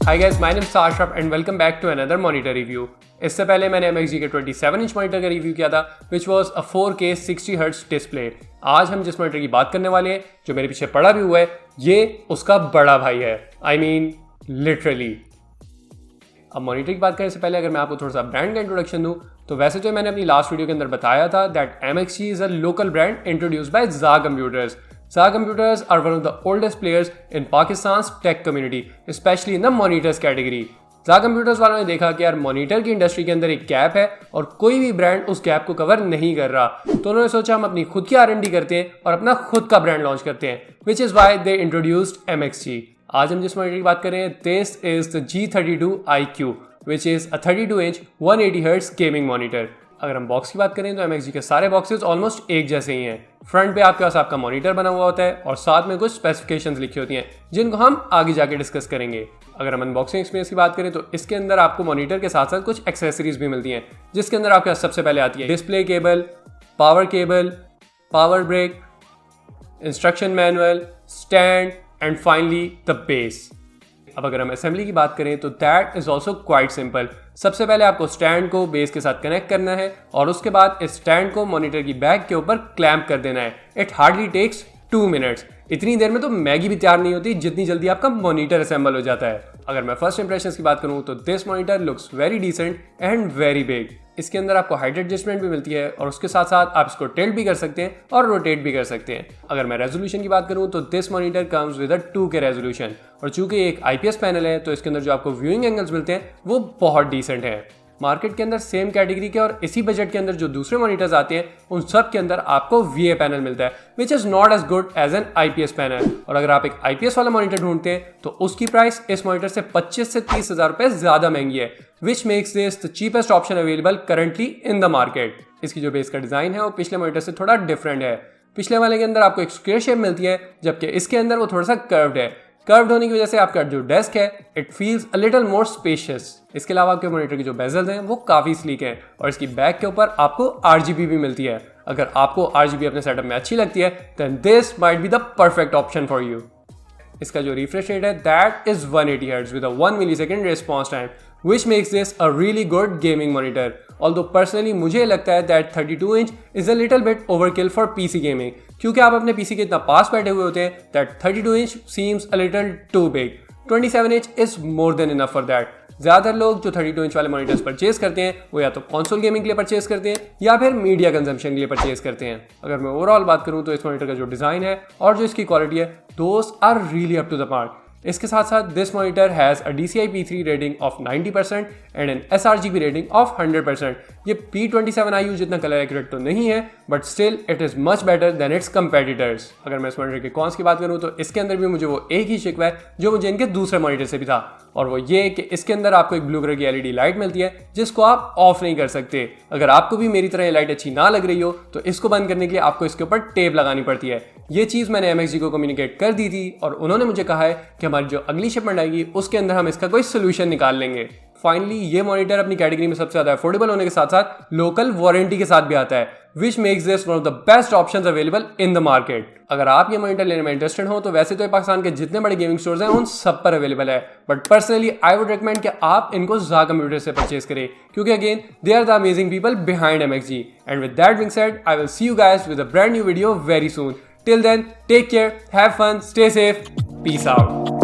Hi guys, my name is Ashraf and welcome back to another monitor review. इससे पहले मैंने MXG के 27 inch monitor का review किया था which was a 4K 60Hz display. आज हम जिस मॉनिटर की बात करने वाले हैं जो मेरे पीछे पड़ा भी हुआ है ये उसका बड़ा भाई है। I mean literally। अब मॉनिटर की बात करने से पहले अगर मैं आपको थोड़ा सा ब्रांड का इंट्रोडक्शन दूं तो वैसे तो मैंने अपनी लास्ट वीडियो के अंदर बताया था that MXG is a local brand introduced by ZA Computers. ZA Computers are one of the oldest players in Pakistan's tech community, especially in the monitors category. ZA Computers वालों ने देखा कि यार monitor की इंडस्ट्री के अंदर एक gap है और कोई भी ब्रांड उस गैप को कवर नहीं कर रहा, तो उन्होंने सोचा हम अपनी खुद की R&D करते हैं और अपना खुद का ब्रांड लॉन्च करते हैं, which is why they introduced MXG. आज हम जिस मॉनिटर की बात कर रहे हैं this is the G32 IQ, which is a 32 inch 180Hz gaming monitor. अगर हम बॉक्स की बात करें तो MXG के सारे बॉक्सेस ऑलमोस्ट एक जैसे ही हैं। फ्रंट पे आपके पास आपका मॉनिटर बना हुआ होता है और साथ में कुछ स्पेसिफिकेशंस लिखी होती हैं जिनको हम आगे जाके डिस्कस करेंगे। अगर हम अनबॉक्सिंग एक्सपीरियंस की बात करें तो इसके अंदर आपको मॉनिटर के साथ साथ कुछ एक्सेसरीज भी मिलती हैं, जिसके अंदर आपके पास सबसे पहले आती है display cable, power brick, instruction manual, stand and finally the base. अब अगर हम असेंबली की बात करें तो that is also quite simple. सबसे पहले आपको स्टैंड को बेस के साथ कनेक्ट करना है और उसके बाद इस स्टैंड को मॉनिटर की बैक के ऊपर क्लैंप कर देना है। It hardly takes 2 minutes. इतनी देर में तो मैगी भी तैयार नहीं होती जितनी जल्दी आपका मॉनिटर असेंबल हो जाता है। अगर मैं फर्स्ट इंप्रेशंस की बात करूं तो this monitor looks very decent and very big. इसके अंदर आपको हाइट एडजस्टमेंट भी मिलती है और उसके साथ साथ आप इसको टिल्ट भी कर सकते हैं और रोटेट भी कर सकते हैं। अगर मैं रेजोल्यूशन की बात करूं तो this monitor comes with a 2K resolution और चूंकि एक IPS पैनल है तो इसके अंदर जो आपको व्यूइंग एंगल्स मिलते हैं वो बहुत डिसेंट है। मार्केट के अंदर सेम कैटेगरी के और इसी बजट के अंदर जो दूसरे मॉनिटर्स आते हैं उन सब के अंदर आपको VA पैनल मिलता है which is not as good as an IPS panel. और अगर आप एक IPS वाला मॉनिटर ढूंढते हैं तो उसकी प्राइस इस मॉनिटर से 25 से 30 हज़ार रुपए ज्यादा महंगी है, which makes this the cheapest option available currently in the market. इसकी जो बेस का डिजाइन है वो पिछले मॉनिटर से थोड़ा डिफरेंट है। पिछले वाले के अंदर आपको एक स्क्वायर शेप मिलती है जबकि इसके अंदर वो थोड़ा सा कर्व्ड है। कर्व्ड होने की वजह से आपका जो डेस्क है it feels a little more spacious. इसके अलावा आपके मॉनिटर के जो बेजल्स हैं वो काफी स्लीक हैं और इसकी बैक के ऊपर आपको RGB भी मिलती है। अगर आपको RGB अपने सेटअप में अच्छी लगती है then this might be the perfect option for you. इसका जो रिफ्रेश रेट है that is 180 Hz with a 1 millisecond response time, which makes this a really good gaming monitor. Although personally मुझे लगता है that 32 inch is a little bit overkill for PC gaming, क्योंकि आप अपने PC के इतना पास बैठे हुए होते हैं that 32 inch seems a little too big. 27 inch is more than enough for that. ज़्यादातर लोग जो 32 इंच वाले मॉनिटर्स परचेज करते हैं वो या तो कंसोल गेमिंग के लिए परचेज करते हैं या फिर मीडिया कंजम्पशन के लिए परचेज करते हैं। अगर मैं ओवरऑल बात करूं तो इस मॉनिटर का जो डिज़ाइन है और जो इसकी क्वालिटी है those are really up to the mark. इसके साथ साथ this monitor has a DCI P3 rating of 90% and an sRGB rating of 100%। ये P27IU जितना कलर एक्यूरेट तो नहीं है but still it is much better than its competitors. अगर मैं इस मॉनिटर के कॉन्स की बात करूँ तो इसके अंदर भी मुझे वो एक ही शिकवा है जो मुझे इनके दूसरे मॉनिटर से भी था, और वो ये कि इसके अंदर आपको एक ब्लू कलर की LED लाइट मिलती है जिसको आप ऑफ नहीं कर सकते। अगर आपको भी मेरी तरह ये लाइट अच्छी ना लग रही हो तो इसको बंद करने के लिए आपको इसके ऊपर टेप लगानी पड़ती है। ये चीज़ मैंने MXG को कम्युनिकेट कर दी थी और उन्होंने मुझे कहा है कि हमारी जो अगली शिपमेंट आएगी उसके अंदर हम इसका कोई सोल्यूशन निकाल लेंगे। फाइनली ये मॉनिटर अपनी कैटेगरी में सबसे ज़्यादा अफोर्डेबल होने के साथ साथ लोकल वारंटी के साथ भी आता है, which makes this one of the best options available in the market. अगर आप ये मॉनिटर लेने में इंटरेस्टेड हो तो वैसे तो पाकिस्तान के जितने बड़े गेमिंग स्टोर्स हैं उन सब पर अवेलेबल है, but personally I would recommend कि आप इनको ZA Computers से परचेज करें क्योंकि again they are the amazing people behind MXG। And with that being said I will see you guys with a brand new video very soon. Till then, take care, have fun, stay safe, peace out.